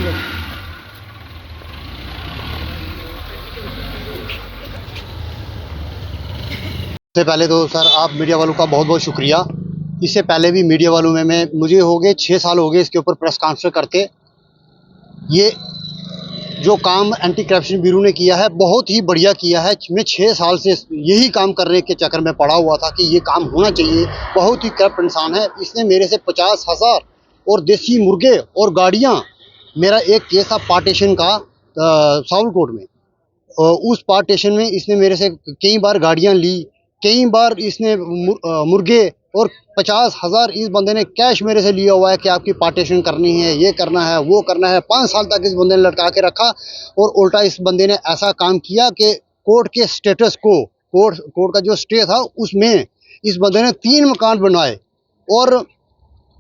सबसे पहले तो सर आप मीडिया वालों का बहुत बहुत शुक्रिया। इससे पहले भी मीडिया वालों में मुझे हो गए 6 साल हो गए इसके ऊपर प्रेस कॉन्फ्रेंस करते। ये जो काम एंटी करप्शन ब्यूरो ने किया है बहुत ही बढ़िया किया है। मैं 6 साल से यही काम करने के चक्कर में पड़ा हुआ था कि ये काम होना चाहिए। बहुत ही करप्ट इंसान है। इसने मेरे से 50,000 और देसी मुर्गे और गाड़ियाँ, मेरा एक केस था पार्टीशन का सावलकोट में, उस पार्टीशन में इसने मेरे से कई बार गाड़ियाँ ली, कई बार इसने मुर्गे और 50,000 इस बंदे ने कैश मेरे से लिया हुआ है कि आपकी पार्टीशन करनी है, ये करना है, वो करना है। 5 साल तक इस बंदे ने लटका के रखा और उल्टा इस बंदे ने ऐसा काम किया कि कोर्ट के स्टेटस को, कोर्ट का जो स्टे था उसमें इस बंदे ने 3 मकान बनाए। और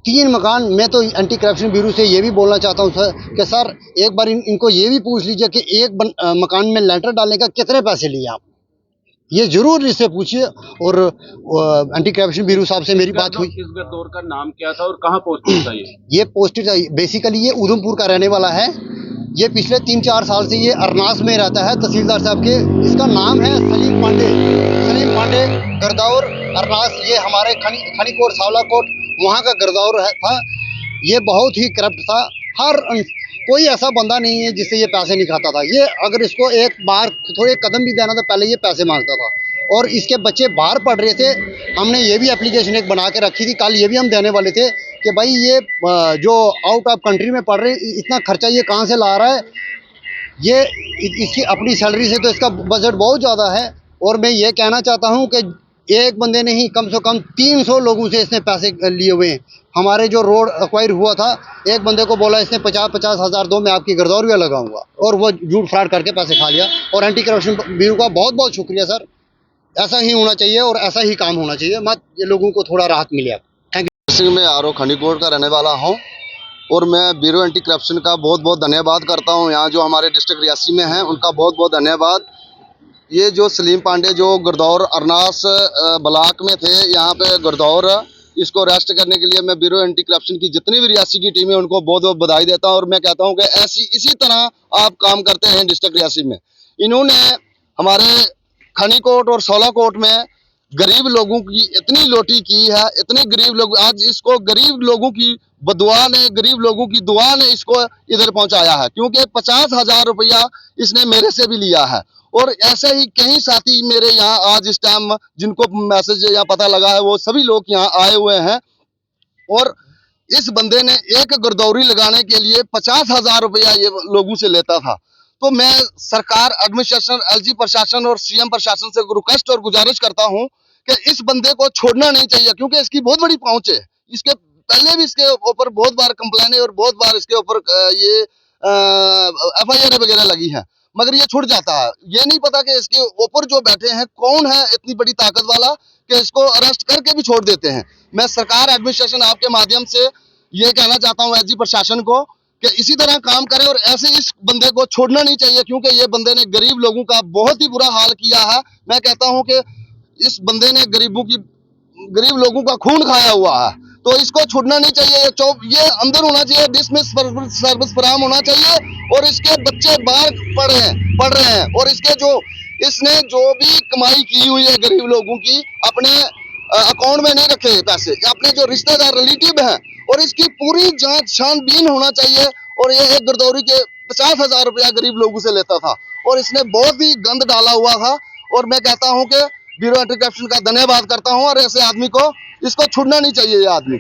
3 मकान, मैं तो एंटी करप्शन ब्यूरो से ये भी बोलना चाहता हूँ सर कि सर एक बार इनको ये भी पूछ लीजिए कि एक मकान में लेंटर डालने का कितने पैसे लिए आप, ये जरूर इससे पूछिए। और एंटी करप्शन ब्यूरो साहब से मेरी बात हुई। इस गिरदौर का नाम क्या था और कहाँ पोस्टेड था? ये पोस्टेड बेसिकली ये उधमपुर का रहने वाला है। ये पिछले 3-4 साल से ये अरनास में रहता है तहसीलदार साहब के। इसका नाम है सलीम पांडे गिरदौर अरनास। ये हमारे खनीकोट सावलाकोट वहाँ का गिरदौर था। ये बहुत ही करप्ट था। कोई ऐसा बंदा नहीं है जिससे ये पैसे नहीं खाता था। ये अगर इसको एक बार थोड़े कदम भी देना था पहले ये पैसे मांगता था। और इसके बच्चे बाहर पढ़ रहे थे, हमने ये भी एप्लीकेशन एक बना के रखी थी, कल ये भी हम देने वाले थे कि भाई ये जो आउट ऑफ कंट्री में पढ़ रहे इतना खर्चा ये कहाँ से ला रहा है। ये इसकी अपनी सैलरी से तो इसका बजट बहुत ज़्यादा है। और मैं ये कहना चाहता हूँ कि एक बंदे ने ही कम से कम 300 लोगों से इसने पैसे लिए हुए हैं। हमारे जो रोड एक्वायर हुआ था, एक बंदे को बोला इसने 50-50 हज़ार दो, मैं आपकी गिरदौरियाँ लगाऊंगा, और वो झूठ फ्रॉड करके पैसे खा लिया। और एंटी करप्शन ब्यूरो का बहुत बहुत शुक्रिया सर। ऐसा ही होना चाहिए और ऐसा ही काम होना चाहिए, मत ये लोगों को थोड़ा राहत मिले। Thank you. मैं आरो खनीकोट का रहने वाला हूँ और मैं ब्यूरो एंटी करप्शन का बहुत बहुत धन्यवाद करता हूँ। यहाँ जो हमारे डिस्ट्रिक्ट रियासी में हैं उनका बहुत बहुत धन्यवाद। ये जो सलीम पांडे जो गिरदौर अरनास ब्लॉक में थे, यहाँ पे गिरदौर, इसको अरेस्ट करने के लिए मैं ब्यूरो एंटी करप्शन की जितनी भी रियासी की टीम है उनको बहुत बहुत बधाई देता हूँ। और मैं कहता हूँ कि इसी तरह आप काम करते हैं डिस्ट्रिक्ट रियासी में। इन्होंने हमारे खनीकोट और सोलाकोट में गरीब लोगों की इतनी लोटी की है, इतने गरीब लोग, आज इसको गरीब लोगों की बदुआ ने, गरीब लोगों की दुआ ने इसको इधर पहुंचाया है। क्योंकि 50,000 रुपया इसने मेरे से भी लिया है। और ऐसे ही कई साथी मेरे यहाँ आज इस टाइम जिनको मैसेज यहाँ पता लगा है वो सभी लोग यहाँ आए हुए हैं। और इस बंदे ने एक गिरदौरी लगाने के लिए 50,000 रुपया ये लोगों से लेता था। तो मैं सरकार, एडमिनिस्ट्रेशन, एलजी प्रशासन और सीएम प्रशासन से रिक्वेस्ट और गुजारिश करता हूं कि इस बंदे को छोड़ना नहीं चाहिए, क्योंकि इसकी बहुत बड़ी पहुंच है। इसके पहले भी इसके ऊपर बहुत बार कंप्लेन है और बहुत बार इसके ऊपर ये FIR वगैरह लगी है, मगर ये छुट जाता है। ये नहीं पता कि इसके ऊपर जो बैठे हैं कौन है इतनी बड़ी ताकत वाला कि इसको अरेस्ट करके भी छोड़ देते हैं। मैं सरकार, एडमिनिस्ट्रेशन आपके माध्यम से ये कहना चाहता हूँ एलजी प्रशासन को कि इसी तरह काम करें और ऐसे इस बंदे को छोड़ना नहीं चाहिए, क्योंकि ये बंदे ने गरीब लोगों का बहुत ही बुरा हाल किया है। मैं कहता हूं कि इस बंदे ने गरीब लोगों का खून खाया हुआ है, तो इसको छोड़ना नहीं चाहिए। ये अंदर होना चाहिए, डिसमिस सर्विस फराहम होना चाहिए। और इसके बच्चे बाहर पढ़ रहे हैं और इसने जो भी कमाई की हुई है गरीब लोगों की अपने अकाउंट में नहीं रखे पैसे, अपने जो रिश्तेदार रिलेटिव हैं, और इसकी पूरी जांच छानबीन होना चाहिए। और ये एक गिरदौरी के 50,000 रुपया गरीब लोगों से लेता था और इसने बहुत ही गंद डाला हुआ था। और मैं कहता हूं कि ब्यूरो एंटी करप्शन का धन्यवाद करता हूं। और ऐसे आदमी को इसको छोड़ना नहीं चाहिए, ये आदमी।